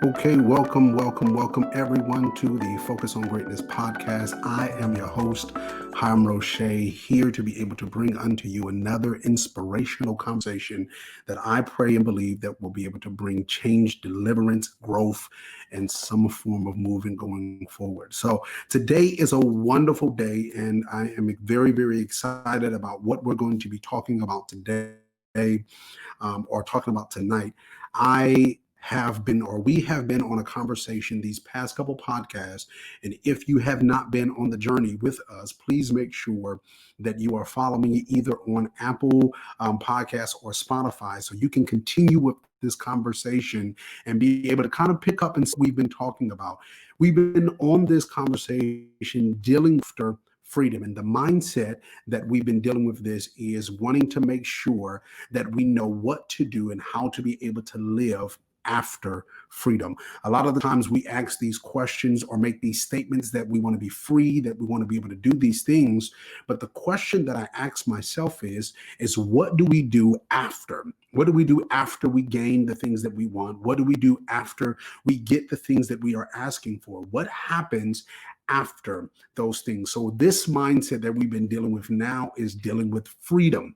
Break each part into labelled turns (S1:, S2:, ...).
S1: Okay, welcome everyone to the Focus on Greatness podcast. I am your host, hrochemedia, here to be able to bring unto you another inspirational conversation that I pray and believe that will be able to bring change, deliverance, growth, and some form of moving going forward. So today is a wonderful day, and I am very excited about what we're going to be talking about today, or talking about tonight. I have been, or we have been on a conversation these past couple podcasts. And if you have not been on the journey with us, please make sure that you are following me either on Apple Podcasts or Spotify so you can continue with this conversation and be able to kind of pick up and see what we've been talking about. We've been on this conversation dealing after freedom, and the mindset that we've been dealing with this is wanting to make sure that we know what to do and how to be able to live after freedom. A lot of the times we ask these questions or make these statements that we want to be free, that we want to be able to do these things. But the question that I ask myself is what do we do after? What do we do after we gain the things that we want? What do we do after we get the things that we are asking for? What happens after those things? So this mindset that we've been dealing with now is dealing with freedom.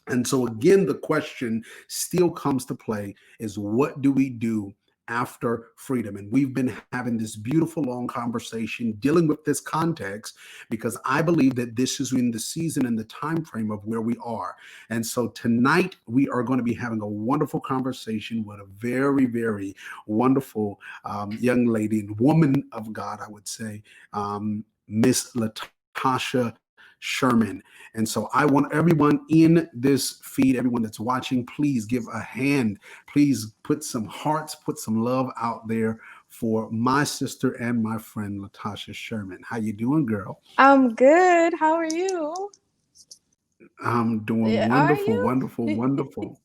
S1: And so again, the question still comes to play is what do we do after freedom? And we've been having this beautiful long conversation dealing with this context because I believe that this is in the season and the time frame of where we are. And so tonight we are going to be having a wonderful conversation with a very wonderful young lady and woman of God, I would say, Miss Latasha Sherman. And so I want everyone in this feed, everyone that's watching, please give a hand. Please put some hearts, put some love out there for my sister and my friend Latasha Sherman. How you doing, girl?
S2: I'm good. How are you?
S1: I'm doing
S2: Yeah, are
S1: wonderful,
S2: you?
S1: wonderful.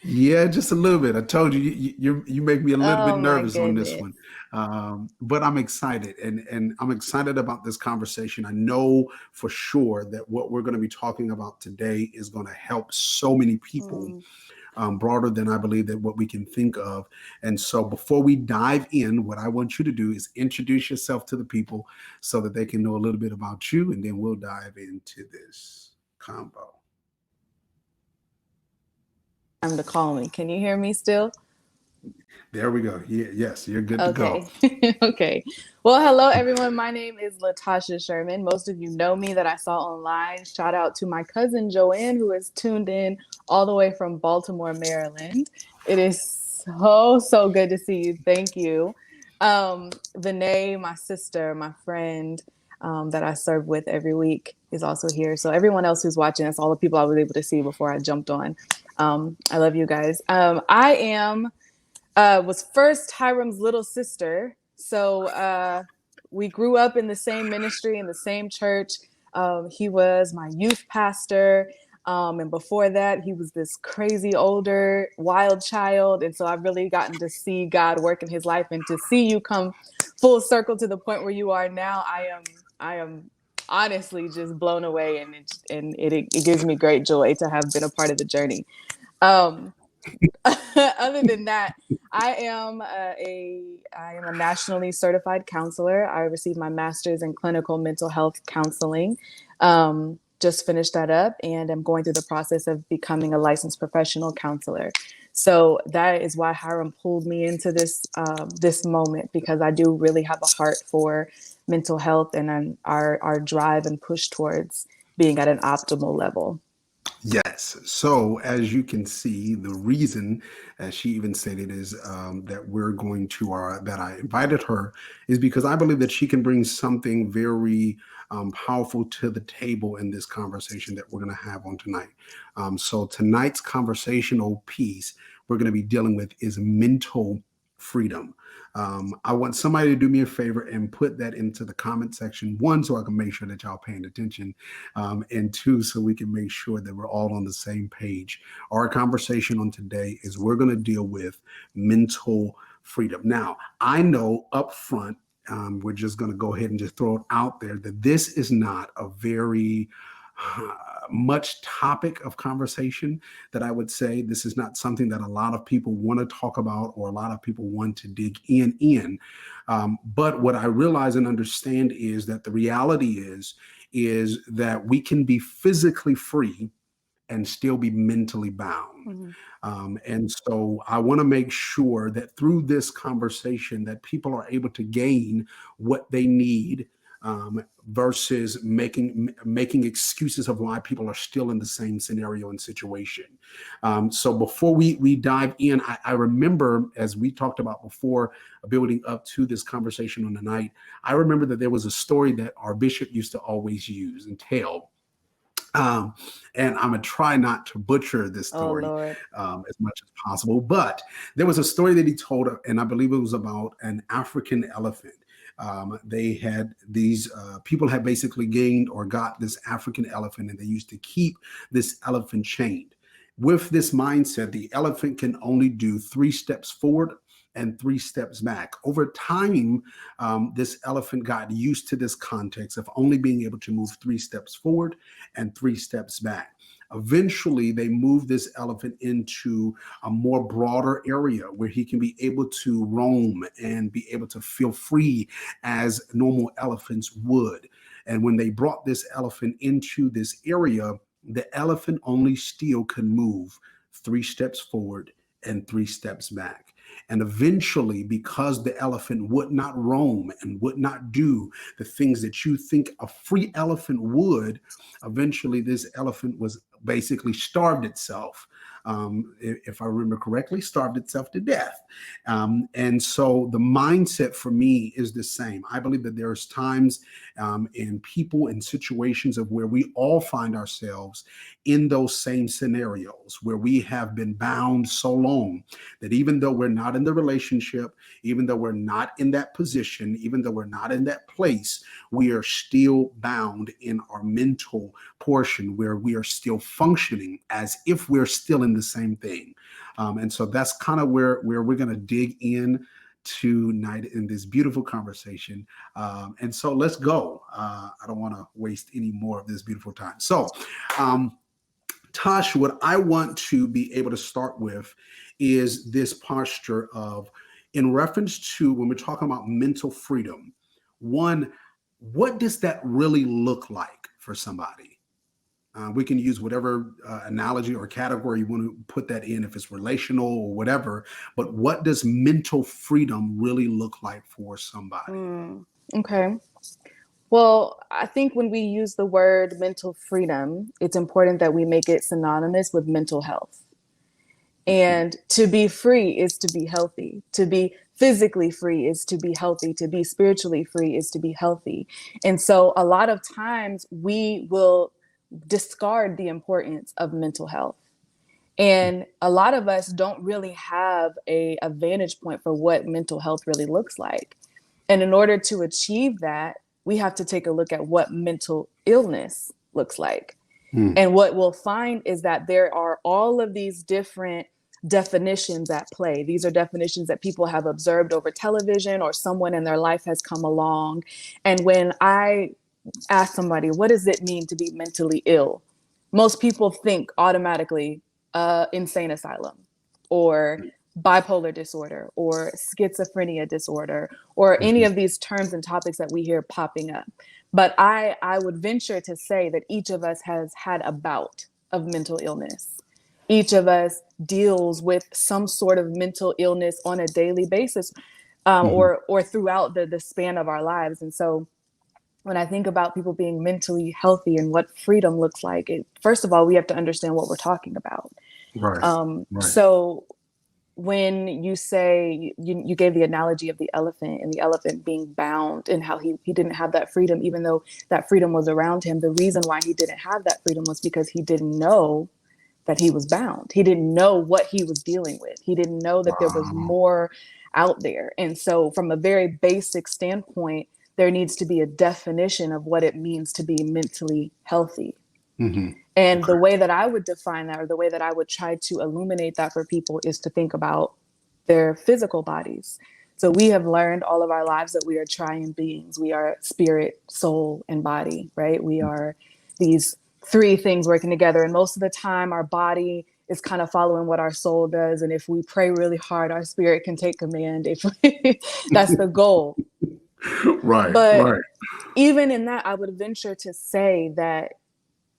S1: Yeah, just a little bit. I told you, you make me a little bit
S2: Oh my
S1: nervous on this one,
S2: goodness.
S1: but I'm excited, and I'm excited about this conversation. I know for sure that what we're going to be talking about today is going to help so many people,
S2: Mm.
S1: broader than I believe that what we can think of. And so, before we dive in, what I want you to do is introduce yourself to the people so that they can know a little bit about you, and then we'll dive into this combo.
S2: Time to call me. Can you hear me still?
S1: There we go. Yeah, yes, you're good to go.
S2: Okay. Okay. Well, hello everyone. My name is Latasha Sherman. Most of you know me that I saw online. Shout out to my cousin Joanne, who is tuned in all the way from Baltimore, Maryland. It is so good to see you. Thank you. Vinay, my sister, my friend, that I serve with every week is also here. So everyone else who's watching, that's all the people I was able to see before I jumped on. I love you guys. I am was first Hiram's little sister. So we grew up in the same ministry, in the same church. He was my youth pastor. And before that, he was this crazy older wild child. And so I've really gotten to see God work in his life and to see you come full circle to the point where you are now. I am honestly just blown away, and it gives me great joy to have been a part of the journey. Um, Other than that, I am a nationally certified counselor. I received my master's in clinical mental health counseling. Just finished that up, and I'm going through the process of becoming a licensed professional counselor. So that is why Hiram pulled me into this moment, because I do really have a heart for mental health and our drive and push towards being at an optimal level.
S1: Yes. So as you can see, the reason, as she even stated, is that we're going to that I invited her is because I believe that she can bring something very powerful to the table in this conversation that we're going to have on tonight. So tonight's conversational piece we're going to be dealing with is mental freedom. I want somebody to do me a favor and put that into the comment section. One, so I can make sure that y'all paying attention, and two, so we can make sure that we're all on the same page. Our conversation on today is we're going to deal with mental freedom. Now, I know up front, we're just going to go ahead and just throw it out there that this is not a very much topic of conversation that I would say this is not something that a lot of people want to talk about or a lot of people want to dig in. But what I realize and understand is that the reality is that we can be physically free and still be mentally bound.
S2: Mm-hmm.
S1: And so I want to make sure that through this conversation that people are able to gain what they need, versus making excuses of why people are still in the same scenario and situation. So before we dive in, I remember, as we talked about before, building up to this conversation on the night, I remember that there was a story that our bishop used to always use and tell. Um, and I'm gonna try not to butcher this
S2: Oh,
S1: story
S2: Lord.
S1: as much as possible. But there was a story that he told, and I believe it was about an African elephant. They had these people had basically gained or got this African elephant, and they used to keep this elephant chained. With this mindset, the elephant can only do 3 steps forward and 3 steps back. Over time, this elephant got used to this context of only being able to move 3 steps forward and 3 steps back. Eventually, they moved this elephant into a more broader area where he can be able to roam and be able to feel free as normal elephants would. And when they brought this elephant into this area, the elephant only still could move 3 steps forward and 3 steps back. And eventually, because the elephant would not roam and would not do the things that you think a free elephant would, eventually this elephant was basically starved itself. If I remember correctly, starved itself to death. And so the mindset for me is the same. I believe that there's times in people and situations of where we all find ourselves in those same scenarios where we have been bound so long that even though we're not in the relationship, even though we're not in that position, even though we're not in that place, we are still bound in our mental portion where we are still functioning as if we're still in the same thing. And so that's kind of where we're going to dig in tonight in this beautiful conversation. And so let's go. I don't want to waste any more of this beautiful time. So, Tosh, what I want to be able to start with is this posture of, in reference to when we're talking about mental freedom, one, what does that really look like for somebody? We can use whatever analogy or category you want to put that in, if it's relational or whatever. But what does mental freedom really look like for somebody?
S2: Okay. Well, I think when we use the word mental freedom, it's important that we make it synonymous with mental health. And to be free is to be healthy. To be physically free is to be healthy. To be spiritually free is to be healthy. And so a lot of times we will discard the importance of mental health. And a lot of us don't really have a vantage point for what mental health really looks like. And in order to achieve that, we have to take a look at what mental illness looks like.
S1: Hmm.
S2: And what we'll find is that there are all of these different definitions at play. These are definitions that people have observed over television or someone in their life has come along. And when I ask somebody, what does it mean to be mentally ill? Most people think automatically insane asylum or bipolar disorder or schizophrenia disorder or any
S1: Mhm.
S2: of these terms and topics that we hear popping up. But I would venture to say that each of us has had a bout of mental illness. Each of us deals with some sort of mental illness on a daily basis,
S1: Mhm.
S2: or throughout the span of our lives. And so when I think about people being mentally healthy and what freedom looks like, first of all, we have to understand what we're talking about.
S1: Right. Right.
S2: So when you say you gave the analogy of the elephant and the elephant being bound and how he didn't have that freedom, even though that freedom was around him, the reason why he didn't have that freedom was because he didn't know that he was bound. He didn't know what he was dealing with. He didn't know that there was
S1: Wow.
S2: more out there. And so from a very basic standpoint, there needs to be a definition of what it means to be mentally healthy.
S1: Mhm.
S2: And the
S1: Okay.
S2: way that I would define that, or the way that I would try to illuminate that for people, is to think about their physical bodies. So we have learned all of our lives that we are triune beings. We are spirit, soul, and body, right? We are these three things working together. And most of the time, our body is kind of following what our soul does. And if we pray really hard, our spirit can take command. That's the goal.
S1: Right,
S2: But
S1: right.
S2: even in that, I would venture to say that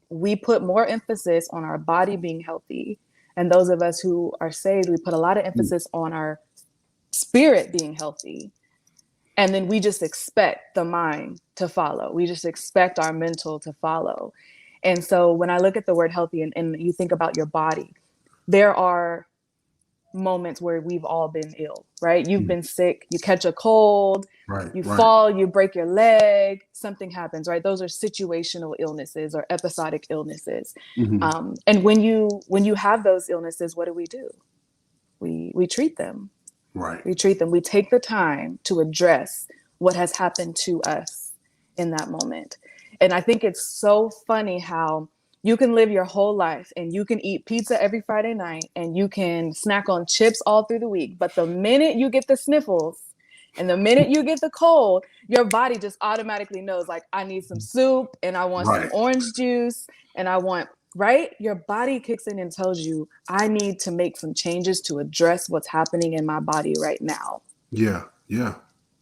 S2: we put more emphasis on our body being healthy. And those of us who are saved, we put a lot of emphasis on our spirit being healthy. And then we just expect the mind to follow. We just expect our mental to follow. And so when I look at the word healthy and you think about your body, there are moments where we've all been ill, right? You've been sick, you catch a cold,
S1: Right,
S2: you
S1: right.
S2: fall, you break your leg, something happens, right? Those are situational illnesses or episodic illnesses.
S1: Hmm.
S2: And when you have those illnesses, what do? We treat them.
S1: Right.
S2: We treat them. We take the time to address what has happened to us in that moment. And I think it's so funny how you can live your whole life and you can eat pizza every Friday night and you can snack on chips all through the week. But the minute you get the sniffles and the minute you get the cold, your body just automatically knows, like, I need some soup and I want some
S1: Right.
S2: orange juice and I want, right? Your body kicks in and tells you, I need to make some changes to address what's happening in my body right now.
S1: Yeah, yeah.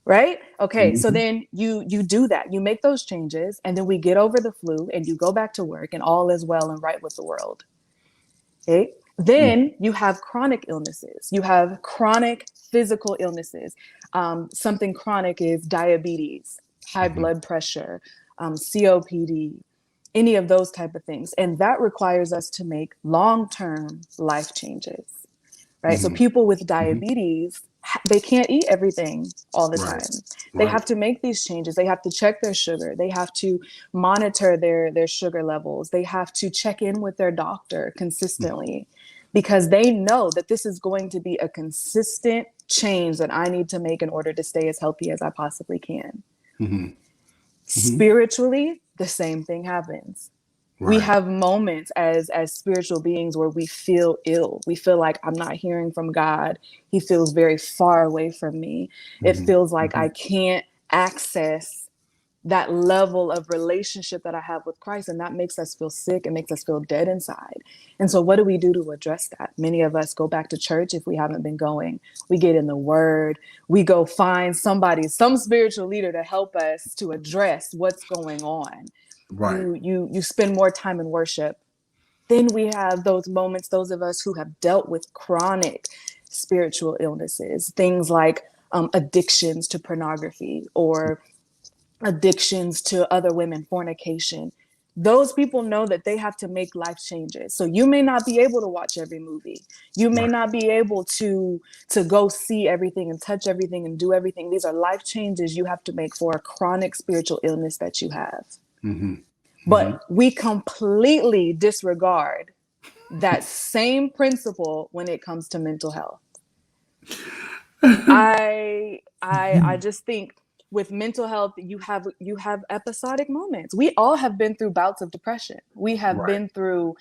S2: Right? Okay, so
S1: Hmm.
S2: then you do that. You make those changes and then we get over the flu and you go back to work and all is well and right with the world. Okay? Then you have chronic illnesses. You have chronic physical illnesses. Something chronic is diabetes, high
S1: Hmm.
S2: blood pressure, COPD, any of those type of things. And that requires us to make long-term life changes, right? So
S1: Hmm.
S2: people with
S1: Hmm.
S2: diabetes, they can't eat everything all the
S1: Right,
S2: time. They
S1: right.
S2: have to make these changes. They have to check their sugar. They have to monitor their sugar levels. They have to check in with their doctor consistently because they know that this is going to be a consistent change that I need to make in order to stay as healthy as I possibly can.
S1: Hmm. Hmm.
S2: Spiritually, the same thing happens. We
S1: Right.
S2: have moments as spiritual beings where we feel ill. We feel like I'm not hearing from God. He feels very far away from me. It
S1: Hmm.
S2: feels like
S1: Hmm.
S2: I can't access that level of relationship that I have with Christ. And that makes us feel sick. It makes us feel dead inside. And so what do we do to address that? Many of us go back to church if we haven't been going. We get in the word. We go find somebody, some spiritual leader to help us to address what's going on.
S1: Right.
S2: You spend more time in worship. Then we have those moments, those of us who have dealt with chronic spiritual illnesses, things like addictions to pornography or addictions to other women, fornication. Those people know that they have to make life changes. So you may not be able to watch every movie. You may
S1: Right.
S2: not be able to go see everything and touch everything and do everything. These are life changes you have to make for a chronic spiritual illness that you have.
S1: Hmm. Hmm.
S2: But we completely disregard that same principle when it comes to mental health. I just think with mental health you have episodic moments. We all have been through bouts of depression. We have
S1: Right.
S2: been through,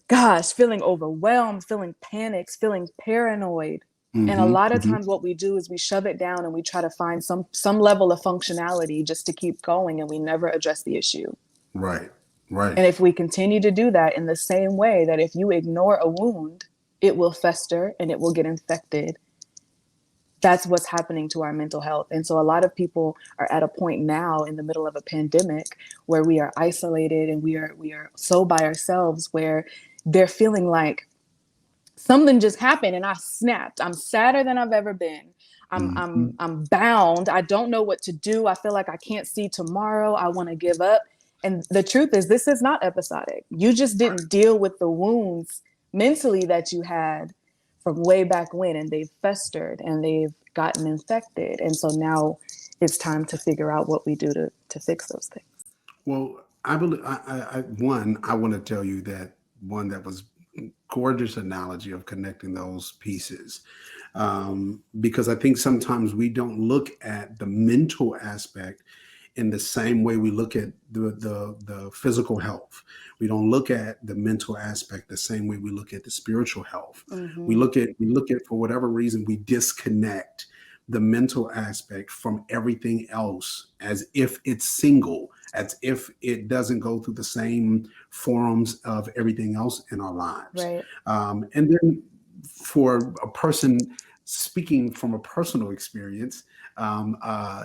S2: gosh, feeling overwhelmed, feeling panics, feeling paranoid. And a
S1: Hmm.
S2: lot of
S1: Hmm.
S2: times what we do is we shove it down and we try to find some level of functionality just to keep going and we never address the issue.
S1: Right. Right.
S2: And if we continue to do that in the same way that if you ignore a wound, it will fester and it will get infected. That's what's happening to our mental health. And so a lot of people are at a point now in the middle of a pandemic where we are isolated and we are so by ourselves where they're feeling like something just happened and I snapped. I'm sadder than I've ever been. I'm
S1: Hmm.
S2: I'm I'm bound. I don't know what to do. I feel like I can't see tomorrow. I want to give up. And the truth is this is not episodic. You just didn't deal with the wounds mentally that you had from way back when and they've festered and they've gotten infected. And so now it's time to figure out what we do to fix those things.
S1: Well, I believe one. I want to tell you that one that was gorgeous analogy of connecting those pieces, because I think sometimes we don't look at the mental aspect in the same way we look at the physical health. We don't look at the mental aspect the same way we look at the spiritual health.
S2: Mm-hmm.
S1: We look at for whatever reason we disconnect the mental aspect from everything else as if it's single, as if it doesn't go through the same forums of everything else in our lives.
S2: Right.
S1: And then for a person speaking from a personal experience, um, uh,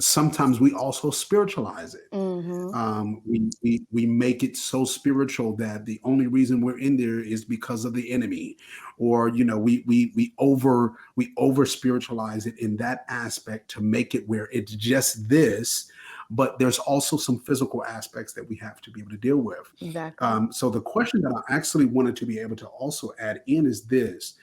S1: sometimes we also spiritualize it.
S2: Mm-hmm.
S1: We make it so spiritual that the only reason we're in there is because of the enemy, or we over spiritualize it in that aspect to make it where it's just this, but there's also some physical aspects that we have to be able to deal with.
S2: Exactly.
S1: So the question that I actually wanted to be able to also add in is this: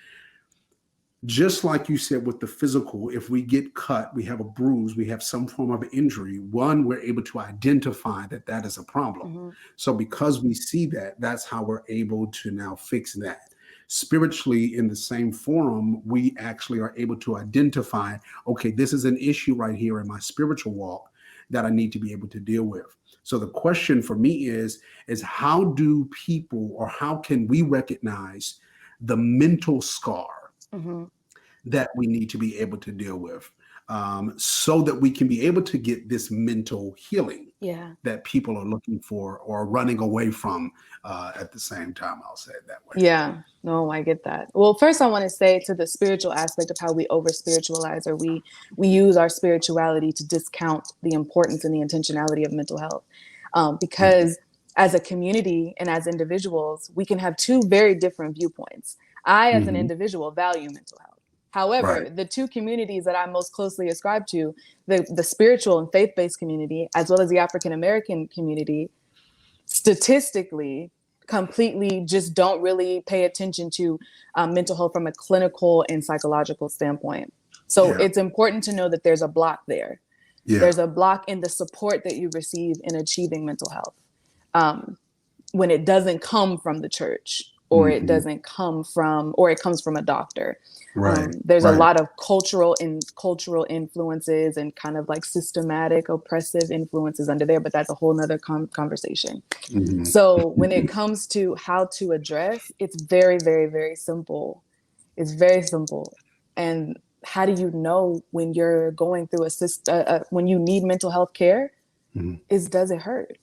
S1: just like you said with the physical, if we get cut, we have a bruise, we have some form of injury, one, we're able to identify that that is a problem.
S2: Mm-hmm.
S1: So because we see that, that's how we're able to now fix that. Spiritually, in the same forum, we actually are able to identify, okay, this is an issue right here in my spiritual walk that I need to be able to deal with. So the question for me is how do people, or how can we recognize the mental scar
S2: Mm-hmm.
S1: that we need to be able to deal with, so that we can be able to get this mental healing
S2: Yeah.
S1: that people are looking for or running away from, at the same time. I'll say it that way.
S2: Yeah. No, I get that. Well, first I want to say to the spiritual aspect of how we over spiritualize, or we use our spirituality to discount the importance and the intentionality of mental health.
S1: Mhm.
S2: Because as a community and as individuals, we can have two very different viewpoints. I, as an
S1: Mhm.
S2: individual, value mental health. However,
S1: Right.
S2: the two communities that I most closely ascribe to, the spiritual and faith-based community, as well as the African American community, statistically completely just don't really pay attention to mental health from a clinical and psychological standpoint. So
S1: Yeah.
S2: it's important to know that there's a block there.
S1: Yeah.
S2: There's a block in the support that you receive in achieving mental health, when it doesn't come from the church, or it
S1: Mhm.
S2: doesn't come from, or it comes from a doctor.
S1: Right.
S2: There's a
S1: Right.
S2: lot of cultural influences and kind of like systematic oppressive influences under there, but that's a whole nother conversation.
S1: Mhm.
S2: So when it comes to how to address, it's very, very, very simple. It's very simple. And how do you know when you're going through when you need mental health care?
S1: Mhm.
S2: Is, does it hurt?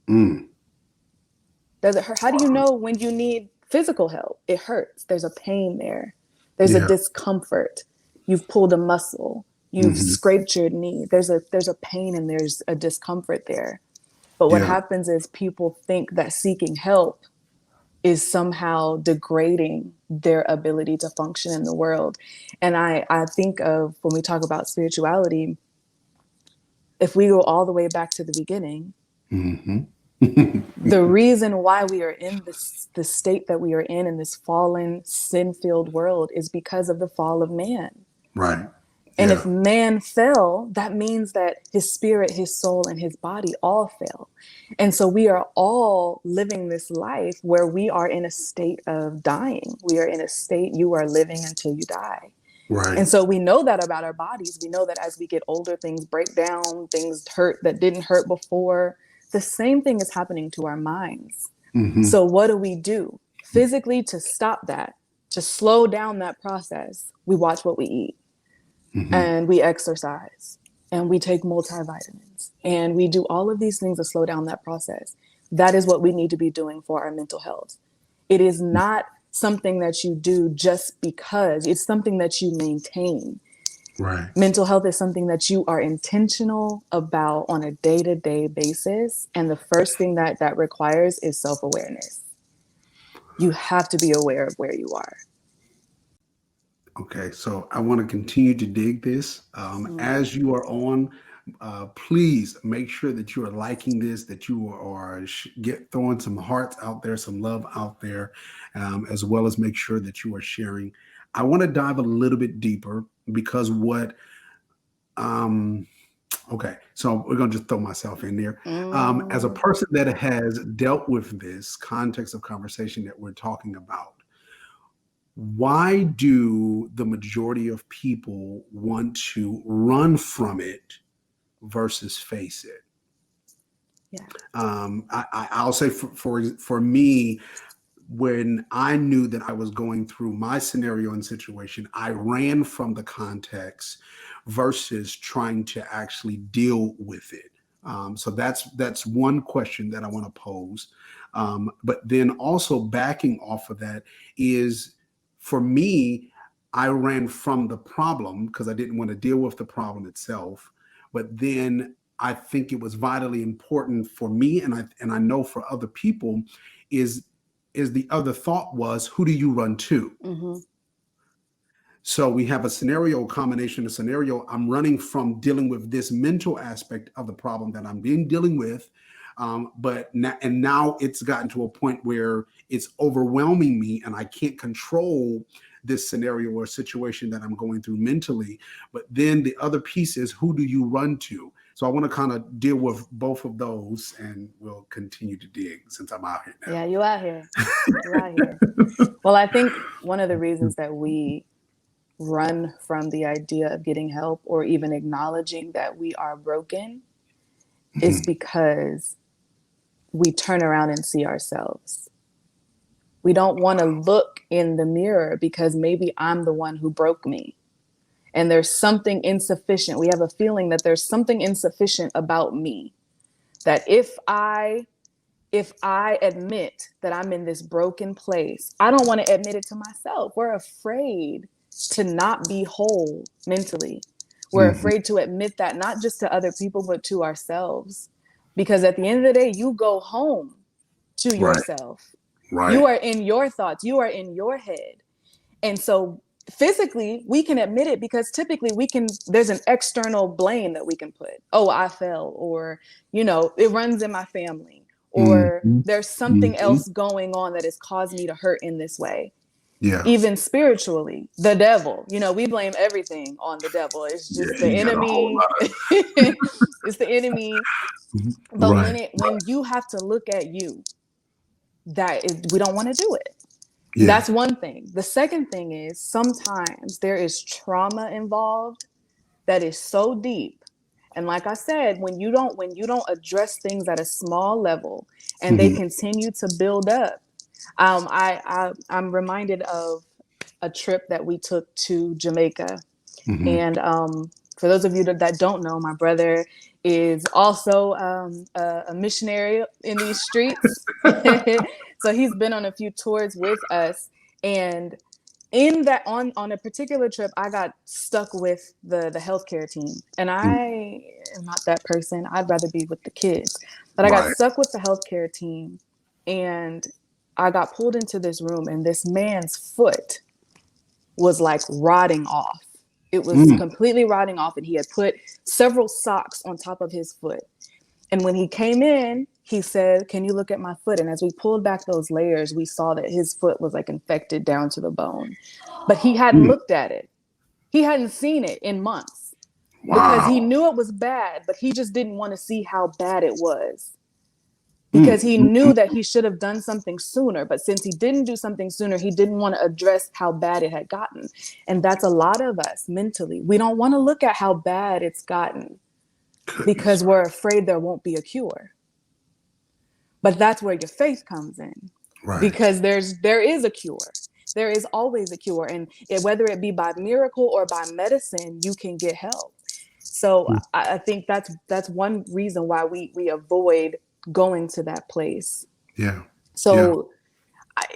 S1: Mm.
S2: Does it hurt? How do you know when you need physical help? It hurts. There's a pain there. There's a
S1: Yeah.
S2: discomfort. You've pulled a muscle. You've
S1: Mhm.
S2: scraped your knee. There's a pain and there's a discomfort there. But what
S1: Yeah.
S2: happens is people think that seeking help is somehow degrading their ability to function in the world. And I think of, when we talk about spirituality, if we go all the way back to the beginning,
S1: Mhm.
S2: the reason why we are in the state that we are in this fallen, sin-filled world, is because of the fall of man.
S1: Right.
S2: And if
S1: Yeah.
S2: man fell, that means that his spirit, his soul, and his body all fell. And so we are all living this life where we are in a state of dying. We are in a state, you are living until you die.
S1: Right.
S2: And so we know that about our bodies. We know that as we get older, things break down, things hurt that didn't hurt before. The same thing is happening to our minds.
S1: Mhm.
S2: So what do? Physically, to stop that, to slow down that process, we watch what we eat,
S1: Mhm.
S2: and we exercise, and we take multivitamins, and we do all of these things to slow down that process. That is what we need to be doing for our mental health. It is not something that you do just because, it's something that you maintain.
S1: Right.
S2: Mental health is something that you are intentional about on a day-to-day basis. And the first thing that requires is self-awareness. You have to be aware of where you are.
S1: Okay, so I want to continue to dig this.
S2: Mm.
S1: As you are on, please make sure that you are liking this, that you are get throwing some hearts out there, some love out there, as well as make sure that you are sharing. I want to dive a little bit deeper because what, um, okay, so we're going to just throw myself in there. As a
S2: Mm.
S1: person that has dealt with this context of conversation that we're talking about, why do the majority of people want to run from it versus face it?
S2: Yeah.
S1: I'll say for me, when I knew that I was going through my scenario and situation, I ran from the context versus trying to actually deal with it. So that's one question that I want to pose. But then also backing off of that is, for me, I ran from the problem because I didn't want to deal with the problem itself. But then I think it was vitally important for me, and I know for other people, is the other thought was, who do you run to?
S2: Mm-hmm.
S1: So we have a scenario, combination of scenario. I'm running from dealing with this mental aspect of the problem that I'm being dealing with. Now it's gotten to a point where it's overwhelming me and I can't control this scenario or situation that I'm going through mentally. But then the other piece is, who do you run to? So I want to kind of deal with both of those, and we'll continue to dig since I'm out here now.
S2: Yeah, you out here. You out here. Well, I think one of the reasons that we run from the idea of getting help or even acknowledging that we are broken is because we turn around and see ourselves. We don't want to look in the mirror because maybe I'm the one who broke me. And there's something insufficient. We have a feeling that there's something insufficient about me. That if I admit that I'm in this broken place, I don't want to admit it to myself. We're afraid to not be whole mentally. We're afraid to admit that, not just to other people, but to ourselves. Because at the end of the day, you go home to yourself.
S1: Right.
S2: You are in your thoughts. You are in your head. And so physically, we can admit it because typically there's an external blame that we can put. Oh, I fell, or, it runs in my family, or there's something else going on that has caused me to hurt in this way.
S1: Yeah.
S2: Even spiritually, the devil, we blame everything on the devil. It's just the enemy. It's the enemy. But when you have to look at you, we don't want to do it. Yeah. That's one thing. The second thing is, sometimes there is trauma involved that is so deep. And like I said, when you don't address things at a small level and they continue to build up, I'm reminded of a trip that we took to Jamaica. And for those of you that don't know, my brother is also a missionary in these streets. So he's been on a few tours with us. And in that, on a particular trip, I got stuck with the healthcare team. And I am not that person. I'd rather be with the kids. But I got stuck with the healthcare team. And I got pulled into this room, and this man's foot was like rotting off. It was completely rotting off, and he had put several socks on top of his foot. And when he came in, he said, "Can you look at my foot?" And as we pulled back those layers, we saw that his foot was like infected down to the bone. But he hadn't looked at it. He hadn't seen it in months because he knew it was bad, but he just didn't want to see how bad it was. Because he knew that he should have done something sooner. But since he didn't do something sooner, he didn't want to address how bad it had gotten. And that's a lot of us mentally. We don't want to look at how bad it's gotten because we're afraid there won't be a cure. But that's where your faith comes in. Right. Because there is a cure. There is always a cure. And whether it be by miracle or by medicine, you can get help. So I think that's one reason why we avoid going to that place. Yeah. So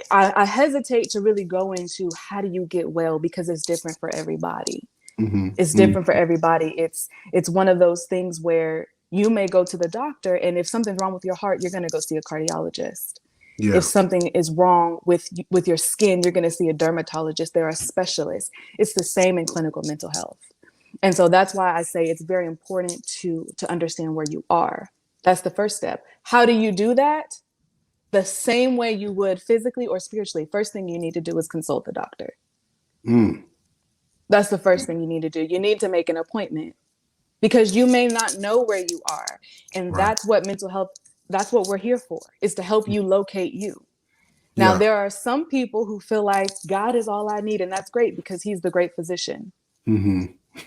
S2: yeah. I hesitate to really go into how do you get well, because it's different for everybody. It's different for everybody. It's one of those things where you may go to the doctor, and if something's wrong with your heart, you're going to go see a cardiologist. Yeah. If something is wrong with your skin, you're going to see a dermatologist. There are specialists. It's the same in clinical mental health. And so that's why I say it's very important to understand where you are. That's the first step. How do you do that? The same way you would physically or spiritually. First thing you need to do is consult the doctor. That's the first thing you need to do. You need to make an appointment because you may not know where you are. And that's what mental health, that's what we're here for, is to help you locate you. Now, there are some people who feel like God is all I need. And that's great because he's the great physician.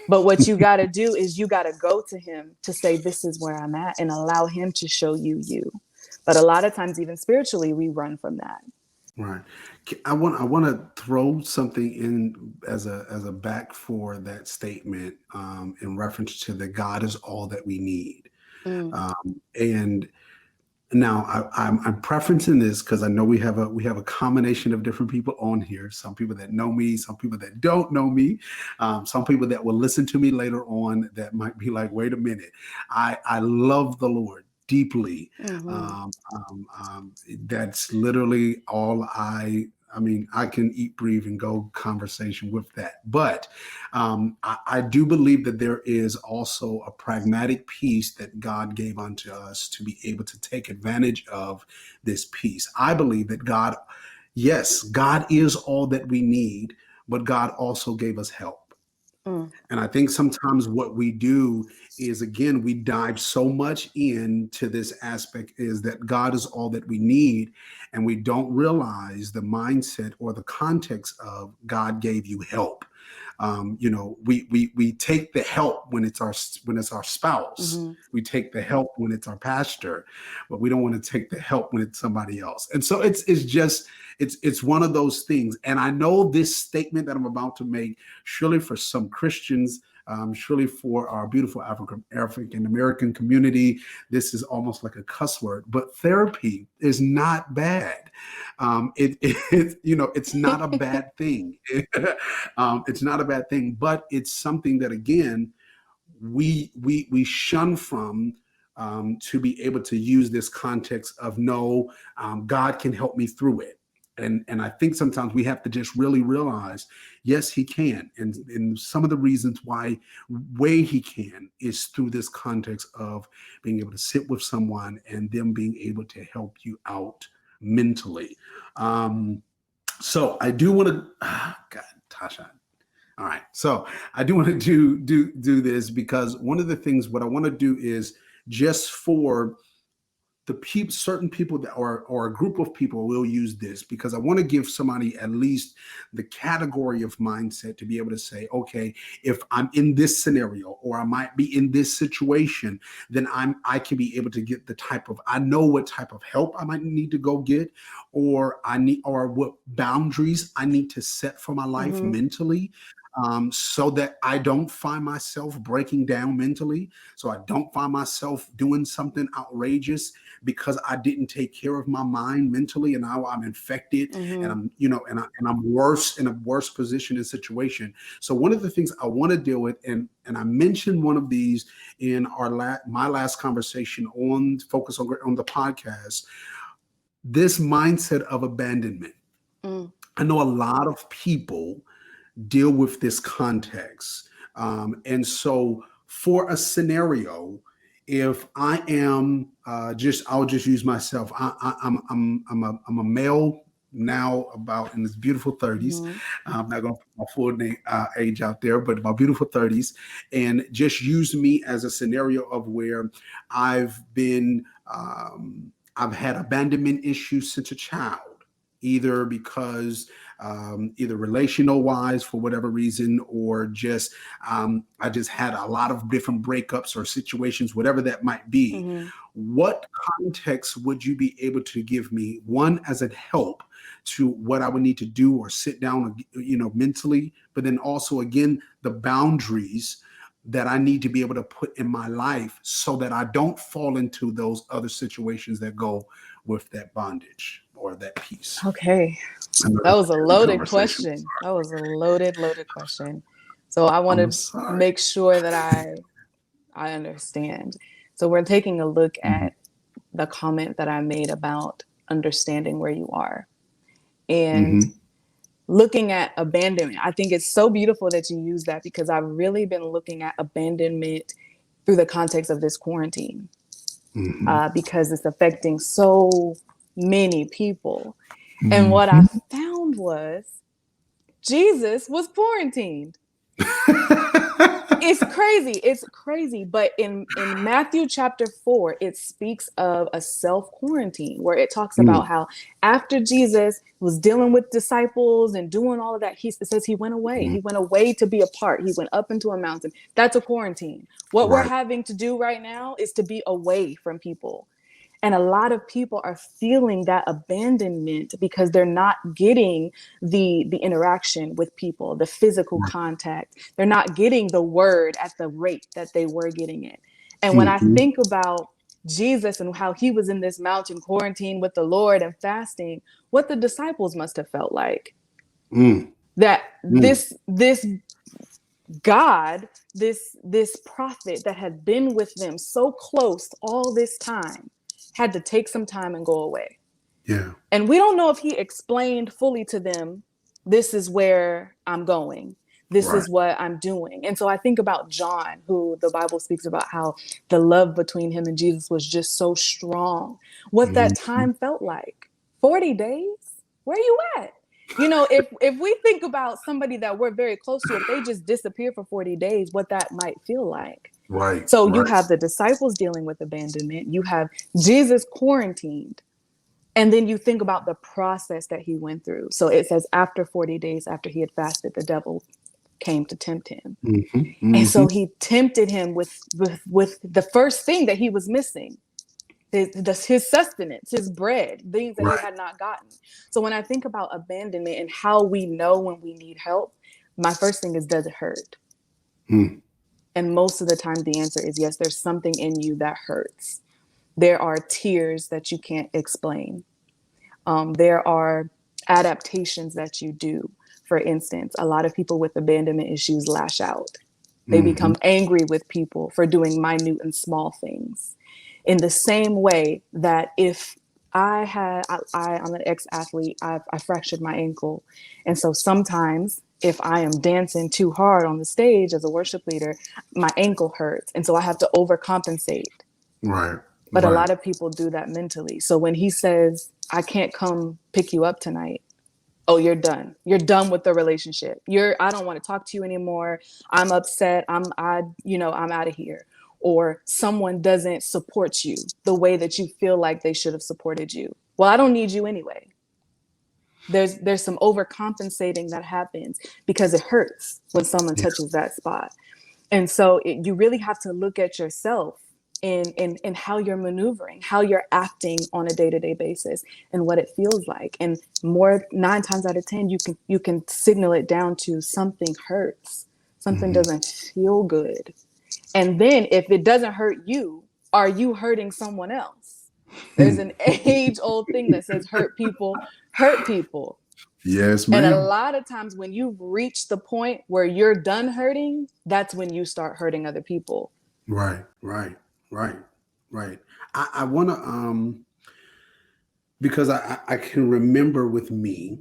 S2: But what you got to do is you got to go to him to say, this is where I'm at, and allow him to show you you. But a lot of times, even spiritually, we run from that.
S1: Right. I want to throw something in as a back for that statement, in reference to that God is all that we need.
S2: Mm,
S1: And now I'm preferencing this because I know we have a combination of different people on here. Some people that know me, some people that don't know me, some people that will listen to me later on that might be like, wait a minute, I love the Lord deeply.
S2: mm-hmm,
S1: That's literally all I mean, I can eat, breathe, and go conversation with that. But I do believe that there is also a pragmatic piece that God gave unto us to be able to take advantage of this piece. I believe that God, yes, God is all that we need, but God also gave us help.
S2: mm,
S1: And I think sometimes what we do is, again, we dive so much into this aspect is that God is all that we need. And we don't realize the mindset or the context of God gave you help. We take the help when it's our spouse.
S2: mm-hmm.
S1: We take the help when it's our pastor, but we don't want to take the help when it's somebody else. And so it's one of those things. And I know this statement that I'm about to make, surely for some Christians, surely for our beautiful African American community, this is almost like a cuss word. But therapy is not bad. It's not a bad thing. It's not a bad thing, but it's something that, again, we shun from, to be able to use this context of, no, God can help me through it. And I think sometimes we have to just really realize, yes, he can. And some of the reasons why way he can is through this context of being able to sit with someone and them being able to help you out mentally. So I do want to, God, Tasha. All right. So I do want to do this because one of the things what I want to do is just for the people, certain people that are, or a group of people will use this because I want to give somebody at least the category of mindset to be able to say, okay, if I'm in this scenario or I might be in this situation, then I can be able to get the type of, I know what type of help I might need to go get, or I need, or what boundaries I need to set for my life
S2: Mm-hmm.
S1: mentally. So that I don't find myself breaking down mentally, so I don't find myself doing something outrageous because I didn't take care of my mind mentally, and now I'm infected, and
S2: Mm-hmm.
S1: I'm worse in a worse position and situation. So one of the things I want to deal with, and I mentioned one of these in my last conversation on Focus on the podcast, this mindset of abandonment.
S2: Mm,
S1: I know a lot of people deal with this context. And so, for a scenario, if I am I'll just use myself. I'm a male now, about in his beautiful 30s.
S2: mm-hmm.
S1: I'm not going to put my full age out there, but my beautiful 30s, and just use me as a scenario of where I've been. I've had abandonment issues since a child, either because either relational wise for whatever reason, or just I just had a lot of different breakups or situations, whatever that might be.
S2: Mm-hmm.
S1: What context would you be able to give me, one, as a help to what I would need to do or sit down, mentally, but then also, again, the boundaries that I need to be able to put in my life so that I don't fall into those other situations that go with that bondage or that peace.
S2: Okay.
S1: I know
S2: That
S1: that's
S2: was a
S1: a heavy
S2: loaded
S1: conversation.
S2: question. That was a loaded question. So I want
S1: I'm
S2: to
S1: sorry.
S2: make sure that I understand. So we're taking a look
S1: Mhm.
S2: at the comment that I made about understanding where you are and
S1: Mhm.
S2: looking at abandonment. I think it's so beautiful that you use that because I've really been looking at abandonment through the context of this quarantine,
S1: Mhm.
S2: because it's affecting so many people. And what I
S1: Mhm.
S2: found was Jesus was quarantined. It's crazy. It's crazy. But in Matthew chapter 4, it speaks of a self quarantine where it talks about
S1: Mm.
S2: how after Jesus was dealing with disciples and doing all of that, it says he went away.
S1: Mhm.
S2: He went away to be apart. He went up into a mountain. That's a quarantine. What we're
S1: Right.
S2: having to do right now is to be away from people. And a lot of people are feeling that abandonment because they're not getting the interaction with people, the physical contact. They're not getting the word at the rate that they were getting it. And when I
S1: Mm-hmm.
S2: think about Jesus and how he was in this mountain quarantine with the Lord and fasting, what the disciples must have felt like.
S1: Mm.
S2: That
S1: Mm.
S2: this God, this prophet that had been with them so close all this time, had to take some time and go away.
S1: Yeah.
S2: And we don't know if he explained fully to them, this is where I'm going. This
S1: Right.
S2: is what I'm doing. And so I think about John, who the Bible speaks about how the love between him and Jesus was just so strong. What that
S1: Mm-hmm.
S2: time felt like. 40 days? Where are you at? You know, if we think about somebody that we're very close to, if they just disappear for 40 days, what that might feel like.
S1: Right.
S2: So you
S1: Right.
S2: have the disciples dealing with abandonment. You have Jesus quarantined. And then you think about the process that he went through. So it says after 40 days, after he had fasted, the devil came to tempt him.
S1: Mm-hmm.
S2: And
S1: Mm-hmm.
S2: so he tempted him with the first thing that he was missing, his sustenance, his bread, things that he
S1: Right.
S2: had not gotten. So when I think about abandonment and how we know when we need help, my first thing is, does it hurt?
S1: Mm.
S2: And most of the time the answer is yes, there's something in you that hurts. There are tears that you can't explain. There are adaptations that you do. For instance, a lot of people with abandonment issues lash out. They
S1: Mm-hmm.
S2: become angry with people for doing minute and small things. In the same way that if I'm an ex-athlete, I fractured my ankle. And so sometimes if I am dancing too hard on the stage as a worship leader, my ankle hurts. And so I have to overcompensate.
S1: Right.
S2: But a
S1: Right.
S2: lot of people do that mentally. So when he says, I can't come pick you up tonight, oh, you're done. You're done with the relationship. I don't want to talk to you anymore. I'm upset. I'm out of here. Or someone doesn't support you the way that you feel like they should have supported you. Well, I don't need you anyway. There's some overcompensating that happens because it hurts when someone
S1: Yeah.
S2: touches that spot. And so you really have to look at yourself in how you're maneuvering, how you're acting on a day-to-day basis and what it feels like. And more 9 times out of 10, you can signal it down to something hurts. Something
S1: Mm-hmm.
S2: doesn't feel good. And then if it doesn't hurt you, are you hurting someone else? There's an age-old thing that says hurt people hurt people.
S1: Yes,
S2: And a
S1: ma'am.
S2: lot of times when you've reached the point where you're done hurting, that's when you start hurting other people.
S1: Right. Right. Right. Right. I want to because I can remember with me,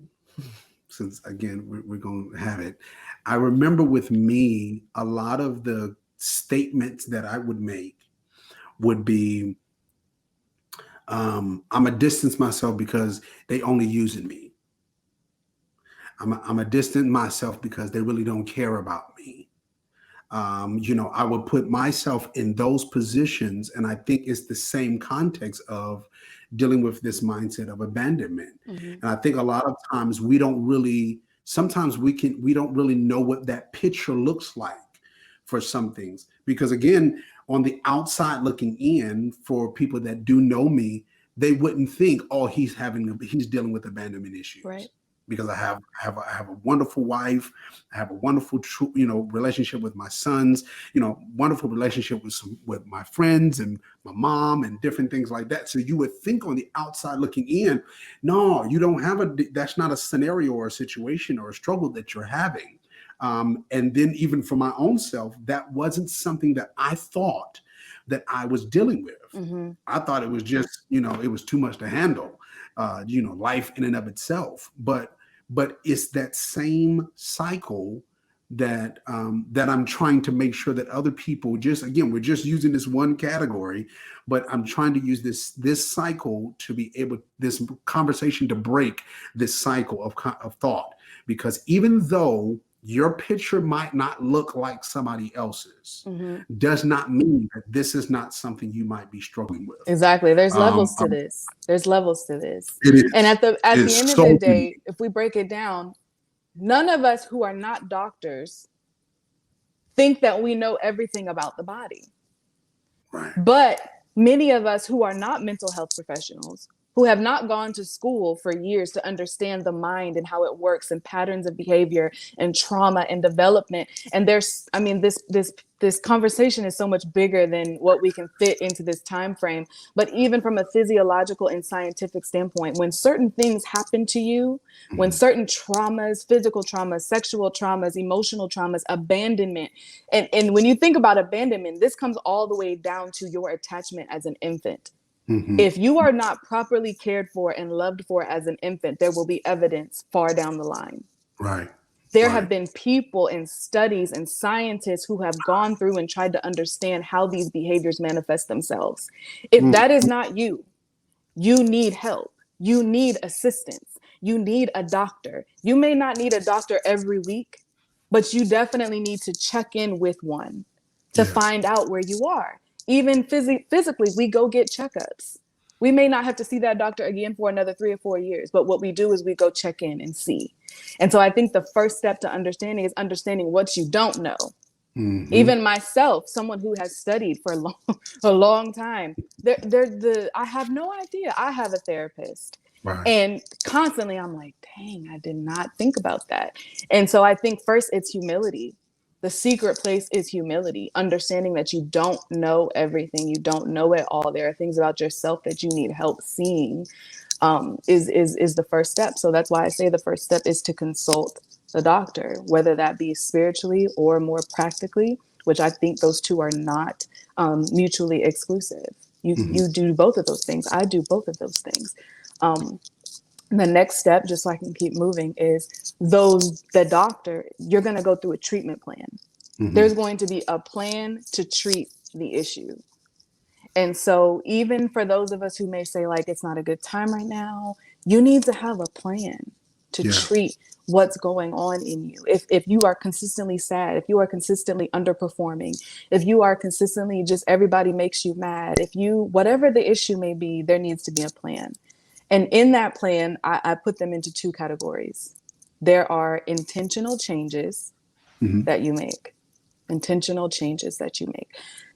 S1: since again we're going to have it. I remember with me a lot of the statements that I would make would be, I'm a distance myself because they only using me. I'm a distant myself because they really don't care about me. I would put myself in those positions, and I think it's the same context of dealing with this mindset of abandonment.
S2: Mm-hmm.
S1: And I think a lot of times sometimes we don't really know what that picture looks like for some things. Because again, on the outside looking in, for people that do know me, they wouldn't think, oh, he's dealing with abandonment
S2: Right.
S1: issues. Because I have a wonderful wife, I have a wonderful relationship with my sons, wonderful relationship with my friends and my mom and different things like that. So you would think on the outside looking in, no, you don't have that's not a scenario or a situation or a struggle that you're having. And then even for my own self, that wasn't something that I thought that I was dealing with.
S2: Mm-hmm.
S1: I thought it was just, it was too much to handle, life in and of itself. But it's that same cycle that I'm trying to make sure that other people, just again, we're just using this one category, but I'm trying to use this cycle to be able, this conversation to break this cycle of thought. Because even though your picture might not look like somebody else's,
S2: Mm-hmm.
S1: does not mean that this is not something you might be struggling with.
S2: Exactly. There's
S1: Um,
S2: levels to this. There's levels to this.
S1: it
S2: And
S1: is.
S2: at the
S1: It's
S2: end of the
S1: so many.
S2: day, if we break it down, none of us who are not doctors think that we know everything about the body.
S1: Right.
S2: But many of us who are not mental health professionals, who have not gone to school for years to understand the mind and how it works and patterns of behavior and trauma and development. And this conversation is so much bigger than what we can fit into this time frame. But even from a physiological and scientific standpoint, when certain things happen to you, when
S1: Mm-hmm.
S2: certain traumas, physical traumas, sexual traumas, emotional traumas, abandonment, and when you think about abandonment, this comes all the way down to your attachment as an infant.
S1: Mm-hmm.
S2: If you are not properly cared for and loved for as an infant, there will be evidence far down the line.
S1: Right.
S2: There
S1: Right.
S2: have been people and studies and scientists who have gone through and tried to understand how these behaviors manifest themselves. If
S1: Mm.
S2: that is not you, you need help. You need assistance. You need a doctor. You may not need a doctor every week, but you definitely need to check in with one to
S1: Yes.
S2: find out where you are. Even physically, we go get checkups. We may not have to see that doctor again for another 3 or 4 years, but what we do is we go check in and see. And so I think the first step to understanding is understanding what you don't know.
S1: Mm-hmm.
S2: Even myself, someone who has studied for a long time, I have no idea. I have a therapist.
S1: Right.
S2: And constantly I'm like, dang, I did not think about that. And so I think first it's humility. The secret place is humility, understanding that you don't know everything, you don't know it all. There are things about yourself that you need help seeing. Is the first step. So that's why I say the first step is to consult the doctor, whether that be spiritually or more practically, which I think those two are not mutually exclusive.
S1: Mm-hmm.
S2: You do both of those things. I do both of those things. Um, the next step, just so I can keep moving, is the doctor, you're going to go through a treatment plan.
S1: Mm-hmm.
S2: There's going to be a plan to treat the issue. And so even for those of us who may say like it's not a good time right now, you need to have a plan to
S1: Yeah.
S2: treat what's going on in you. If you are consistently sad, if you are consistently underperforming, if you are consistently just everybody makes you mad, if you whatever the issue may be, there needs to be a plan. And in that plan, I put them into two categories. There are intentional changes
S1: Mm-hmm.
S2: that you make. Intentional changes that you make.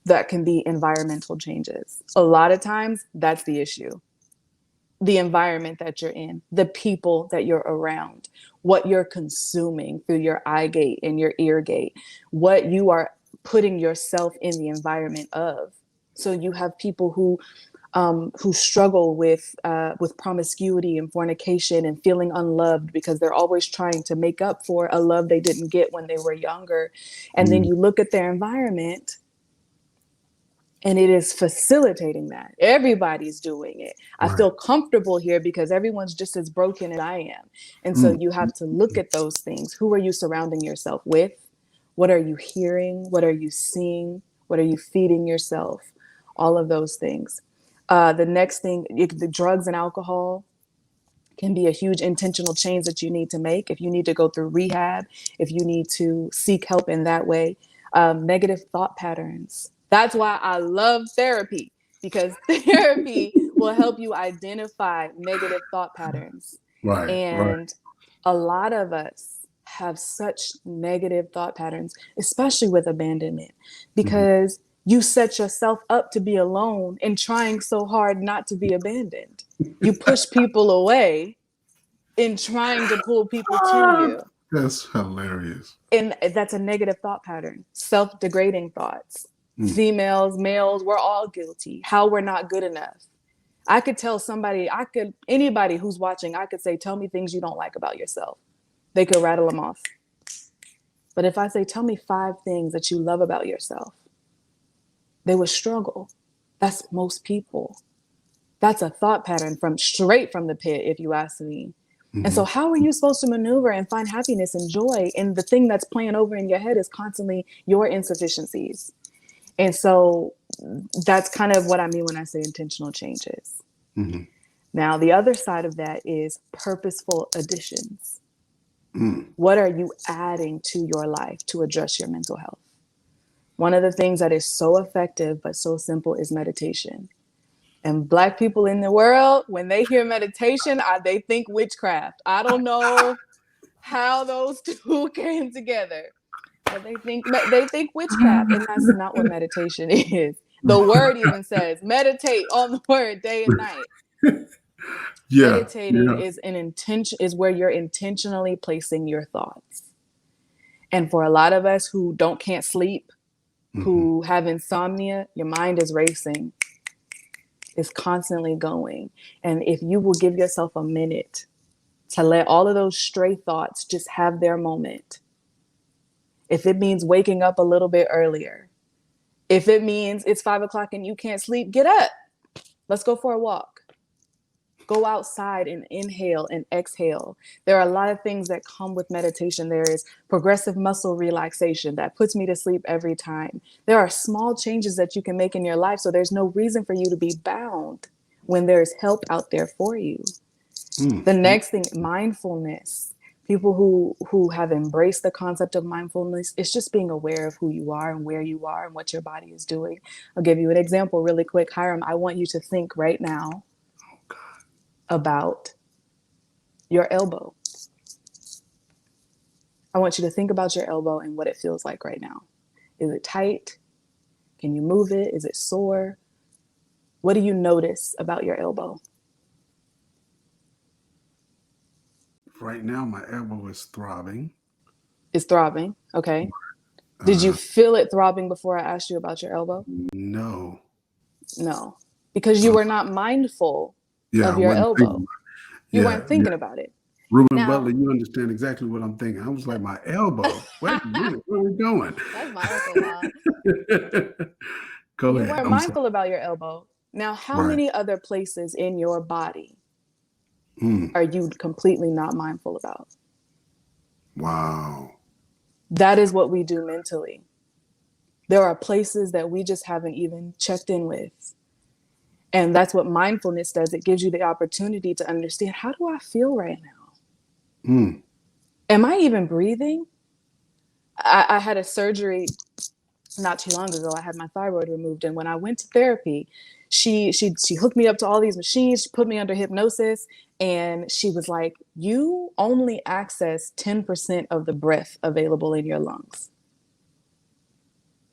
S2: That can be environmental changes. A lot of times, that's the issue. The environment that you're in, the people that you're around, what you're consuming through your eye gate and your ear gate, what you are putting yourself in the environment of. So you have people who struggle with promiscuity and fornication and feeling unloved because they're always trying to make up for a love they didn't get when they were younger. And then
S1: Mm.
S2: you look at their environment and it is facilitating that. Everybody's doing it. I
S1: Right.
S2: feel comfortable here because everyone's just as broken as I am. And so
S1: Mm.
S2: you have to look at those things. Who are you surrounding yourself with? What are you hearing? What are you seeing? What are you feeding yourself? All of those things. The next thing, the drugs and alcohol can be a huge intentional change that you need to make. If you need to go through rehab, if you need to seek help in that way, negative thought patterns. That's why I love therapy, because therapy will help you identify negative thought patterns.
S1: Right. Right.
S2: And a lot of us have such negative thought patterns, especially with abandonment,
S1: Mm-hmm.
S2: because you set yourself up to be alone and trying so hard not to be abandoned. You push people away in trying to pull people to
S1: Ah,
S2: you.
S1: that's hilarious.
S2: And that's a negative thought pattern, self-degrading thoughts.
S1: Mm.
S2: Females, males, we're all guilty. How we're not good enough. I could tell anybody who's watching, I could say, tell me things you don't like about yourself. They could rattle them off. But if I say, tell me 5 things that you love about yourself, they would struggle. That's most people. That's a thought pattern from straight from the pit, if you ask me. And
S1: Mm-hmm.
S2: so, how are you supposed to maneuver and find happiness and joy? And the thing that's playing over in your head is constantly your insufficiencies. And so, that's kind of what I mean when I say intentional changes.
S1: Mm-hmm.
S2: Now, the other side of that is purposeful additions.
S1: Mm.
S2: What are you adding to your life to address your mental health? One of the things that is so effective but so simple is meditation. And Black people in the world, when they hear meditation, they think witchcraft. I don't know how those two came together, but they think witchcraft, and that's not what meditation is. The word even says meditate on the word day and night.
S1: Yeah.
S2: Meditating is an intention, is where you're intentionally placing your thoughts. And for a lot of us who can't sleep, who have insomnia, your mind is racing. It's constantly going. And if you will give yourself a minute to let all of those stray thoughts just have their moment, if it means waking up a little bit earlier, if it means it's 5 o'clock and you can't sleep, get up. Let's go for a walk. Go outside and inhale and exhale. There are a lot of things that come with meditation. There is progressive muscle relaxation that puts me to sleep every time. There are small changes that you can make in your life. So there's no reason for you to be bound when there's help out there for you. The next thing, mindfulness. People who have embraced the concept of mindfulness, it's just being aware of who you are and where you are and what your body is doing. I'll give you an example really quick. Hiram, I want you to think right now about your elbow. I want you to think about your elbow and what it feels like right now. Is it tight? Can you move it? Is it sore? What do you notice about your elbow?
S1: Right now, my elbow is throbbing.
S2: It's throbbing. Okay. Did you feel it throbbing before I asked you about your elbow?
S1: No.
S2: No. Because you were not mindful
S1: Yeah,
S2: of
S1: I
S2: your
S1: wasn't
S2: elbow.
S1: thinking.
S2: You
S1: Yeah,
S2: weren't
S1: yeah.
S2: thinking about it.
S1: Ruben
S2: Now,
S1: Butler, you understand exactly what I'm thinking. I was like, my elbow. Wait a minute, where are we going?
S2: that's my uncle, huh?
S1: Go
S2: You
S1: ahead.
S2: weren't
S1: I'm sorry.
S2: mindful about your elbow. Now, how
S1: Right.
S2: many other places in your body
S1: Mm.
S2: are you completely not mindful about?
S1: Wow.
S2: That is what we do mentally. There are places that we just haven't even checked in with. And that's what mindfulness does. It gives you the opportunity to understand, how do I feel right now?
S1: Mm.
S2: Am I even breathing? I had a surgery not too long ago. I had my thyroid removed. And when I went to therapy, she hooked me up to all these machines. She put me under hypnosis. And she was like, you only access 10% of the breath available in your lungs.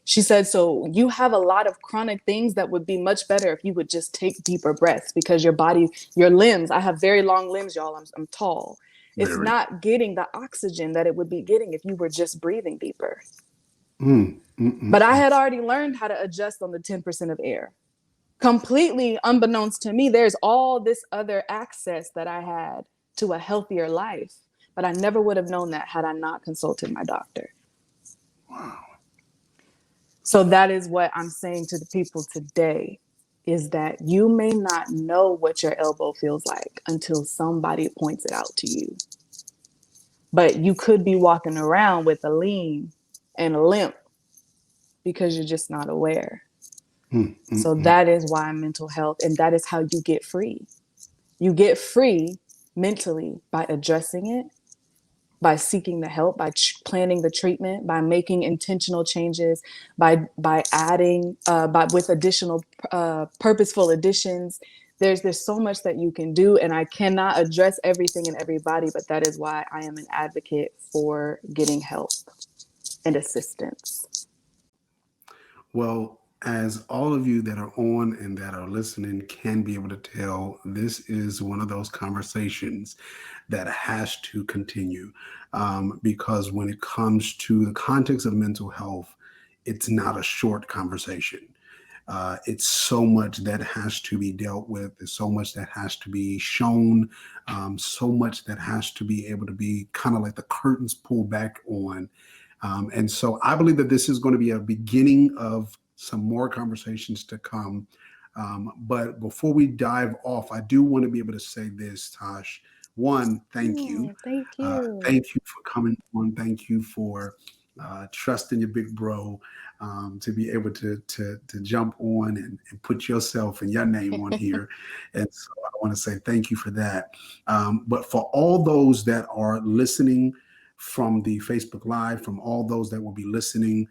S2: She said, so you have a lot of chronic things that would be much better if you would just take deeper breaths, because your body, your limbs, I have very long limbs, y'all. I'm tall. It's
S1: Very.
S2: not getting the oxygen that it would be getting if you were just breathing deeper.
S1: Mm. Mm-mm.
S2: But I had already learned how to adjust on the 10% of air. Completely unbeknownst to me, there's all this other access that I had to a healthier life. But I never would have known that had I not consulted my doctor.
S1: Wow.
S2: So that is what I'm saying to the people today, is that you may not know what your elbow feels like until somebody points it out to you. But you could be walking around with a lean and a limp because you're just not aware. So that is why mental health, and that is how you get free. You get free mentally by addressing it, by seeking the help, by planning the treatment, by making intentional changes, by adding, with additional purposeful additions. There's so much that you can do, and I cannot address everything in everybody, but that is why I am an advocate for getting help and assistance.
S1: Well, as all of you that are on and that are listening can be able to tell, this is one of those conversations that has to continue, because when it comes to the context of mental health, it's not a short conversation. It's so much that has to be dealt with. There's so much that has to be shown, so much that has to be able to be kind of like the curtains pulled back on. And so I believe that this is going to be a beginning of some more conversations to come. But before we dive off, I do want to be able to say this, Tosh. One, thank you.
S2: Thank you.
S1: Thank you for coming on. Thank you for trusting your big bro, to be able to jump on and put yourself and your name on here. And so I want to say thank you for that. But for all those that are listening from the Facebook Live, from all those that will be listening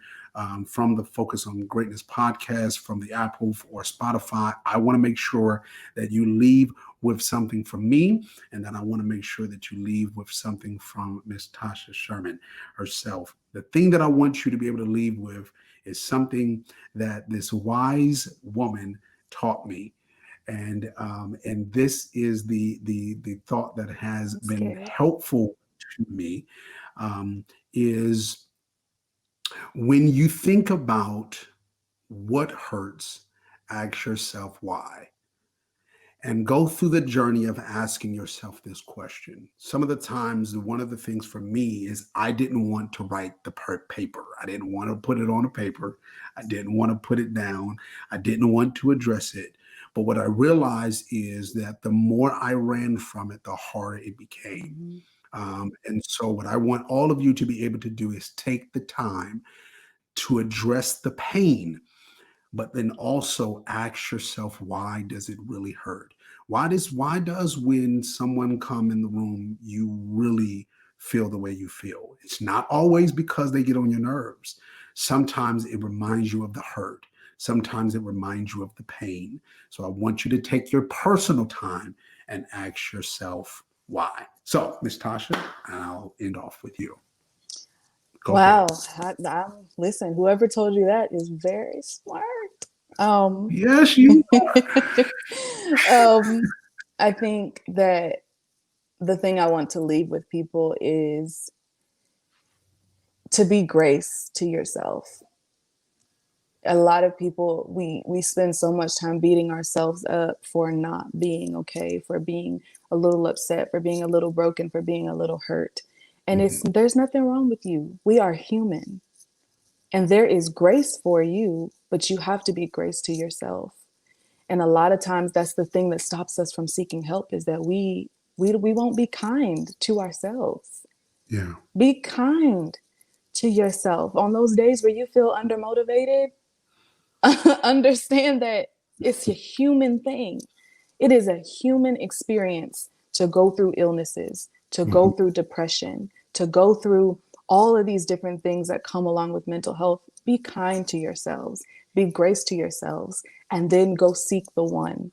S1: from the Focus on Greatness podcast, from the Apple or Spotify, I want to make sure that you leave with something from me, and then I want to make sure that you leave with something from Miss Tasha Sherman herself. The thing that I want you to be able to leave with is something that this wise woman taught me, and this is the thought that has
S2: I'm
S1: been
S2: scared.
S1: helpful to me, um, is when you think about what hurts, ask yourself why. And go through the journey of asking yourself this question. Some of the times, one of the things for me is I didn't want to write the paper. I didn't want to put it on a paper. I didn't want to put it down. I didn't want to address it. But what I realized is that the more I ran from it, the harder it became.
S2: Mhm.
S1: And so, what I want all of you to be able to do is take the time to address the pain, but then also ask yourself, why does it really hurt? Why does when someone come in the room you really feel the way you feel? It's not always because they get on your nerves. Sometimes it reminds you of the hurt. Sometimes it reminds you of the pain. So I want you to take your personal time and ask yourself why. So, Miss Tasha, I'll end off with you. Go ahead.
S2: Wow. Listen, whoever told you that is very smart. Um,
S1: Yes, you.
S2: um, I think that the thing I want to leave with people is to be grace to yourself. A lot of people, we spend so much time beating ourselves up for not being okay, for being a little upset, for being a little broken, for being a little hurt. And it's
S1: Mhm.
S2: there's nothing wrong with you. We are human. And there is grace for you, but you have to be grace to yourself. And a lot of times that's the thing that stops us from seeking help, is that we won't be kind to ourselves.
S1: Yeah.
S2: Be kind to yourself on those days where you feel undermotivated. Understand that it's a human thing. It is a human experience to go through illnesses, to go
S1: Mhm.
S2: through depression, to go through all of these different things that come along with mental health. Be kind to yourselves, be grace to yourselves, and then go seek the one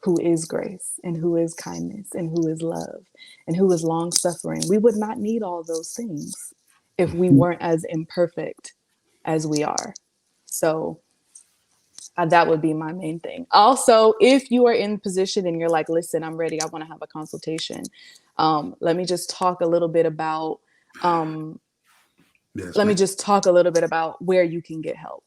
S2: who is grace and who is kindness and who is love and who is long suffering. We would not need all those things if we
S1: Mhm.
S2: weren't as imperfect as we are. So that would be my main thing. Also, if you are in position and you're like, listen, I'm ready, I want to have a consultation. Let me just talk a little bit about um,
S1: Yes,
S2: let me
S1: ma'am.
S2: just talk a little bit about where you can get help.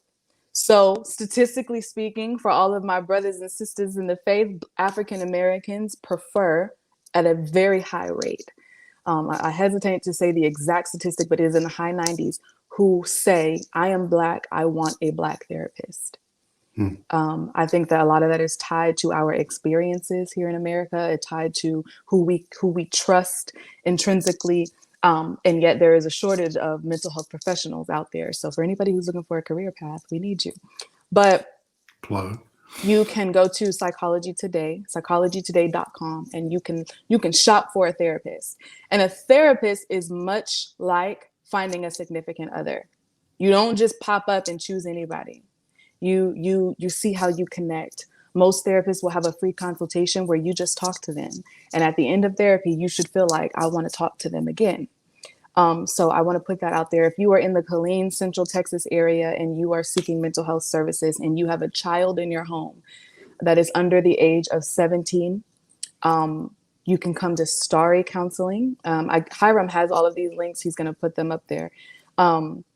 S2: So, statistically speaking, for all of my brothers and sisters in the faith, African Americans prefer at a very high rate. I hesitate to say the exact statistic, but it is in the high 90s, who say, I am Black, I want a Black therapist.
S1: Mm.
S2: I think that a lot of that is tied to our experiences here in America. It's tied to who we trust intrinsically, and yet there is a shortage of mental health professionals out there. So for anybody who's looking for a career path, we need you. But
S1: Plug.
S2: you can go to Psychology Today, psychologytoday.com, and you can shop for a therapist. And a therapist is much like finding a significant other. You don't just pop up and choose anybody. You see how you connect. Most therapists will have a free consultation where you just talk to them, and at the end of therapy you should feel like, I want to talk to them again. So I want to put that out there. If you are in the Killeen, Central Texas area and you are seeking mental health services and you have a child in your home that is under the age of 17, you can come to Starry Counseling. Hiram has all of these links. He's going to put them up there.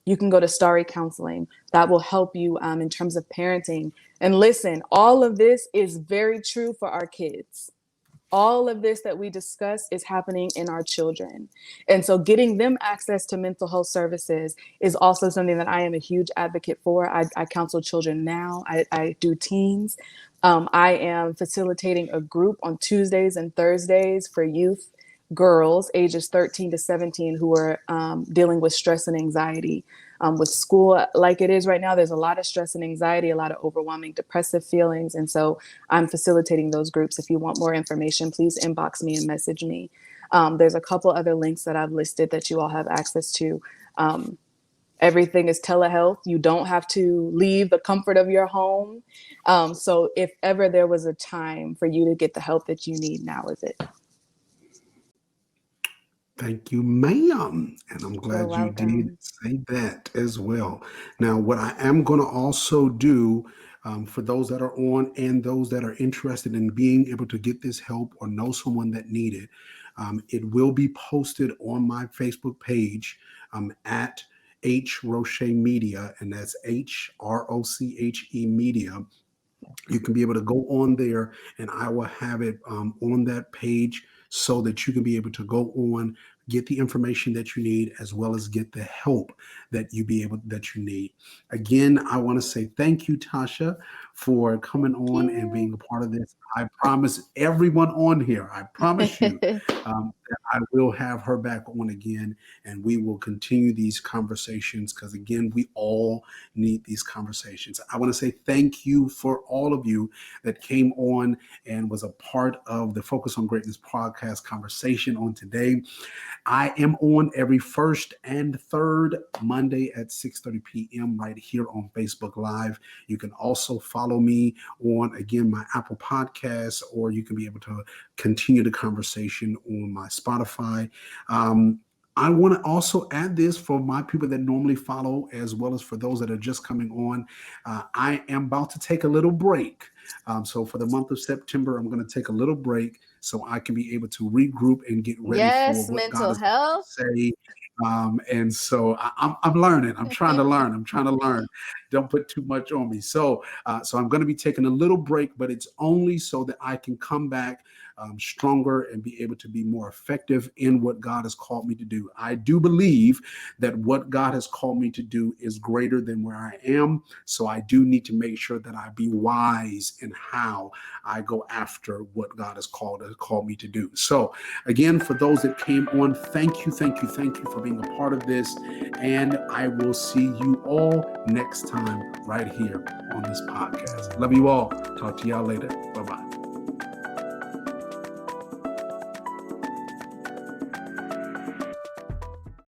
S2: You can go to Starry Counseling. That will help you in terms of parenting. And listen, all of this is very true for our kids. All of this that we discuss is happening in our children. And so getting them access to mental health services is also something that I am a huge advocate for. I counsel children now, I do teens. I am facilitating a group on Tuesdays and Thursdays for youth girls ages 13 to 17 who are dealing with stress and anxiety. With school like it is right now, there's a lot of stress and anxiety, a lot of overwhelming depressive feelings. And so I'm facilitating those groups. If you want more information, please inbox me and message me. There's a couple other links that I've listed that you all have access to. Everything is telehealth. You don't have to leave the comfort of your home. So if ever there was a time for you to get the help that you need, now is it.
S1: Thank you, ma'am. And I'm
S2: You're
S1: glad you did
S2: welcome.
S1: say that as well. Now, what I am going to also do for those that are on and those that are interested in being able to get this help or know someone that need it, it will be posted on my Facebook page at hrochemedia, and that's HROCHE Media. You can be able to go on there and I will have it on that page so that you can be able to go on, get the information that you need, as well as get the help that you need. Again, I want to say thank you, Tasha, for coming
S2: Thank
S1: on and
S2: you.
S1: being a part of this. I promise everyone on here, I promise you that I will have her back on again, and we will continue these conversations because, again, we all need these conversations. I want to say thank you for all of you that came on and was a part of the Focus on Greatness podcast conversation on today. I am on every first and third Monday at 6:30 p.m. right here on Facebook Live. You can also follow me on, again, my Apple Podcasts, or you can be able to continue the conversation on my Spotify. I want to also add this for my people that normally follow, as well as for those that are just coming on. I am about to take a little break. So for the month of September, I'm going to take a little break so I can be able to regroup and get ready for
S2: Yes,
S1: what God
S2: mental
S1: is going
S2: health.
S1: to say. And so I'm learning. I'm trying to learn. I'm trying to learn. Don't put too much on me. So I'm going to be taking a little break, but it's only so that I can come back stronger and be able to be more effective in what God has called me to do. I do believe that what God has called me to do is greater than where I am. So I do need to make sure that I be wise in how I go after what God has called me to do. So again, for those that came on, thank you, thank you, thank you for being a part of this. And I will see you all next time right here on this podcast. Love you all. Talk to y'all later. Bye-bye.